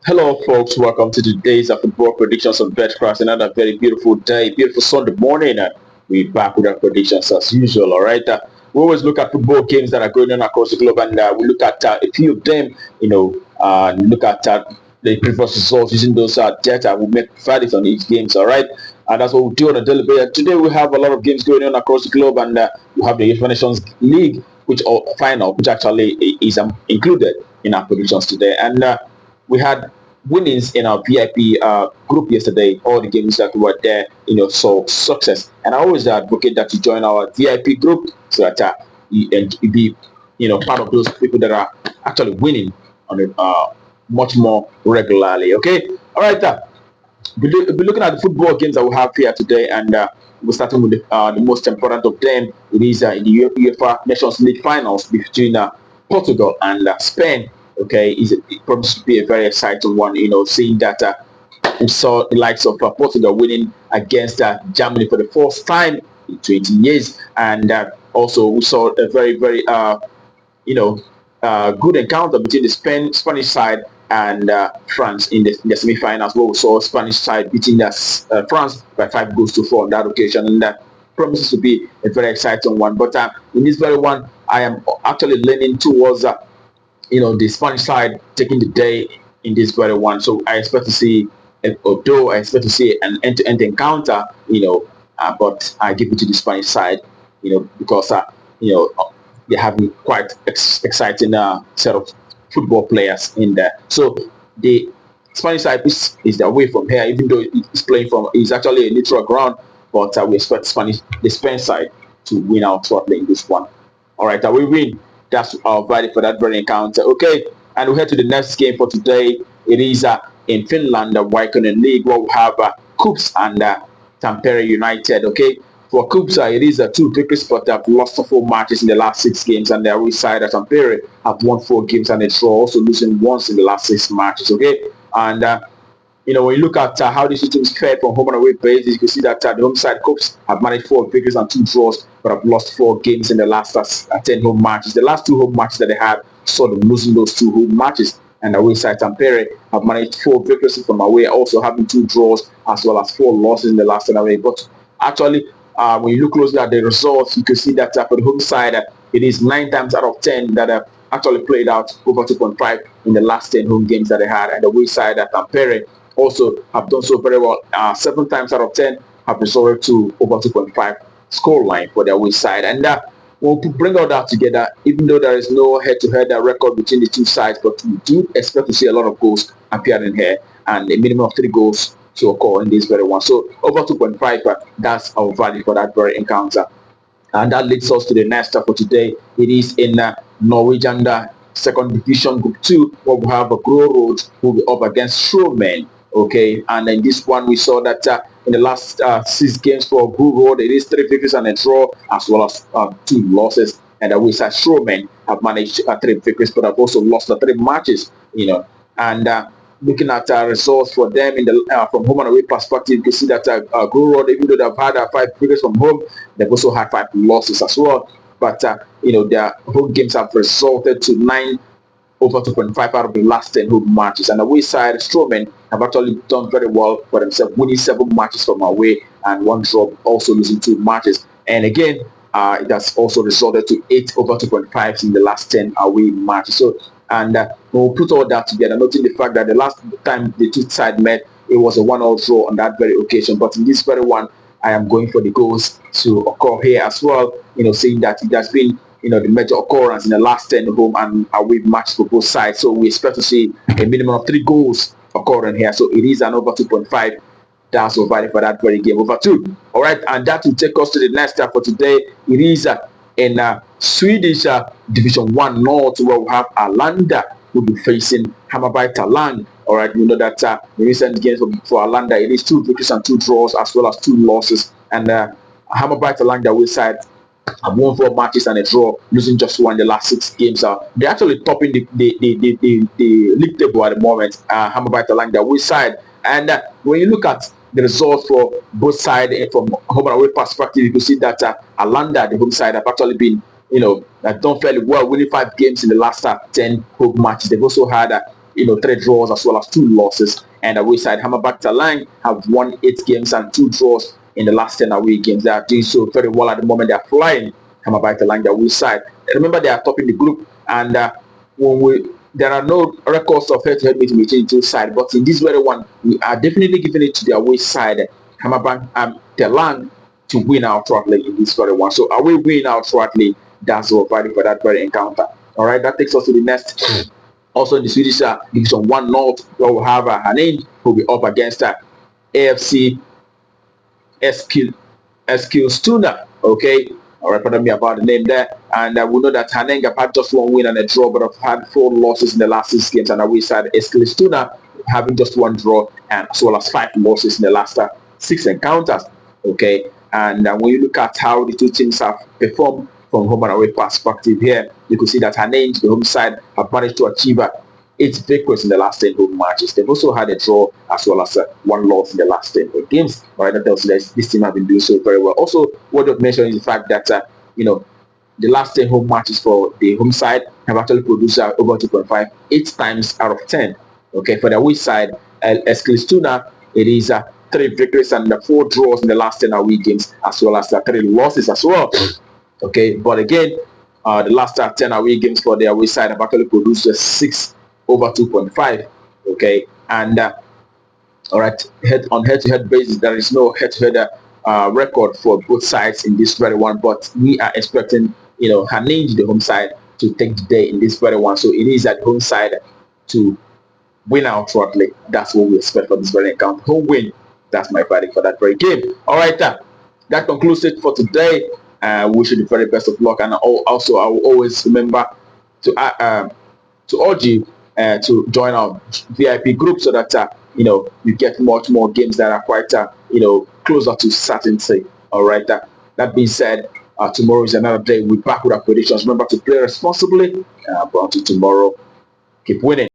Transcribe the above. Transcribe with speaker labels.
Speaker 1: Hello, folks. Welcome to today's football predictions on BetCraft. Another very beautiful day, beautiful Sunday morning. We're back with our predictions as usual. All right. We always look at football games that are going on across the globe, and we look at a few of them. Look at the previous results using those data. We make verdicts on each games. All right. And that's what we do on a daily basis. Today we have a lot of games going on across the globe, and we have the UEFA Nations League, which final, which actually is included in our predictions today, and. We had winnings in our VIP group yesterday. All the games that were there, saw success. And I always advocate that you join our VIP group so that you be, part of those people that are actually winning on it much more regularly. Okay, all right. We'll be looking at the football games that we have here today, and we're starting with the most important of them. It is in the UEFA Nations League finals between Portugal and Spain. Okay, it promises to be a very exciting one. Seeing that we saw the likes of Portugal winning against Germany for the first time in 20 years, and also we saw a very, very good encounter between the Spanish side and France in the semi-finals, where we saw Spanish side beating France by 5 goals to 4 on that occasion, and that promises to be a very exciting one. But in this very one, I am actually leaning towards the Spanish side taking the day in this very one. So I expect to see, although I expect to see an end-to-end encounter, but I give it to the Spanish side, because they have quite exciting set of football players in there. So the Spanish side is away from here, even though it's playing from, it's actually a neutral ground, but we expect the Spanish side to win out shortly in this one. All right, we win. That's our value for that very encounter. Okay, and we head to the next game for today. It is in Finland, the Waikonen League, where we have Kups and Tampere United. Okay, for Kups, it is 2 victories, but they have lost 4 matches in the last 6 games, and their away side at Tampere have won 4 games and a draw, also losing once in the last 6 matches. Okay, and when you look at how these teams fared from home and away basis, you can see that the home side Kups have managed 4 victories and 2 draws, but have lost 4 games in the last 10 home matches. The last 2 home matches that they had saw them losing those 2 home matches. And away side Tampere have managed 4 victories from away, also having 2 draws as well as 4 losses in the last 10 away. But actually, when you look closely at the results, you can see that for the home side, it is 9 times out of 10 that have actually played out over 2.5 in the last 10 home games that they had. And the away side at Tampere also have done so very well. 7 times out of 10 have resorted to over 2.5 scoreline for their away side. And we'll bring all that together, even though there is no head-to-head record between the two sides, but we do expect to see a lot of goals appearing here and a minimum of 3 goals to occur in this very one. So over 2.5, that's our value for that very encounter. And that leads us to the next step for today. It is in Norwegian second division group 2, where we have a Grorud who will be up against Strommen. Okay, and in this one we saw that in the last 6 games for Grorud, it is 3 victories and a draw, as well as 2 losses. And we said Strommen have managed 3 victories, but have also lost 3 matches. And looking at results for them in the from home and away perspective, you can see that Grorud, even though they've had 5 victories from home, they've also had 5 losses as well. But their home games have resulted to 9 over 2.5 out of the last 10 home matches. And away side, Strommen have actually done very well for themselves, winning 7 matches from away and 1 draw, also losing 2 matches. And again, it has also resulted to 8 over 2.5 in the last 10 away matches. So, and we'll put all that together, noting the fact that the last time the two sides met, it was a 1-all draw on that very occasion. But in this very one, I am going for the goals to occur here as well, saying that it has been the major occurrence in the last 10 home and away matches for both sides. So we expect to see a minimum of 3 goals occurring here. So it is an over 2.5. That's our value for that very game, over 2. All right, and that will take us to the next step for today. It is in Swedish Division 1 North, where we have Arlanda will be facing Hammarby Talang. All right, we know that the recent games for Arlanda, it is 2 victories and 2 draws, as well as 2 losses. And Hammarby Talang, their way side, have won 4 matches and a draw, losing just 1 in the last 6 games. They're actually topping the league table at the moment. Hammarby Talang, their way side. And when you look at the results for both sides from home and away perspective, you can see that Arlanda, the home side, have actually been, done fairly well, winning 5 games in the last 10 home matches. They've also had 3 draws as well as 2 losses. And away side Hammarby Talang have won 8 games and 2 draws in the last 10 away games. They are doing so very well at the moment. They are flying. Hammarby Talang, the away side. Remember, they are topping the group, and there are no records of head-to-head meeting between two sides, but in this very one, we are definitely giving it to the away side, Hammarby Talang, to win outrightly in this very one. So are we win outrightly? That's what fighting for that very encounter. All right, that takes us to the next. Also in the Swedish Division 1 North, where we have Haninge, who will be up against AFC Eskilstuna. Okay, all right, pardon me about the name there. And we know that Haninge have had just 1 win and a draw, but have had 4 losses in the last 6 games. And away side Eskilstuna having just 1 draw and as well as 5 losses in the last 6 encounters. Okay, and when you look at how the two teams have performed from home and away perspective here, you can see that Haninge, the home side, have managed to achieve 8 victories in the last 10 home matches. They've also had a draw as well as 1 loss in the last 10 games. All right, that tells you that this team have been doing so very well. Also, what I've mentioned is the fact that the last 10 home matches for the home side have actually produced over 2.5 8 times out of 10. Okay, for the away side, Eskilstuna, it is 3 victories and 4 draws in the last 10 away games, as well as 3 losses as well. Okay, but again, the last 10 away games for the away side have actually produced 6 over 2.5. Okay, and all right, on head-to-head basis, there is no head-to-head record for both sides in this very one, but we are expecting Haninge, the home side, to take the day in this very one. So it is at home side to win out shortly. That's what we expect for this very encounter. Home win. That's my verdict for that very game. All right, that concludes it for today. Wish you the very best of luck, and also I will always remember to urge you to join our VIP group so that you get much more games that are quite closer to certainty. All right. That being said, tomorrow is another day. We're back with our predictions. Remember to play responsibly. But until tomorrow, keep winning.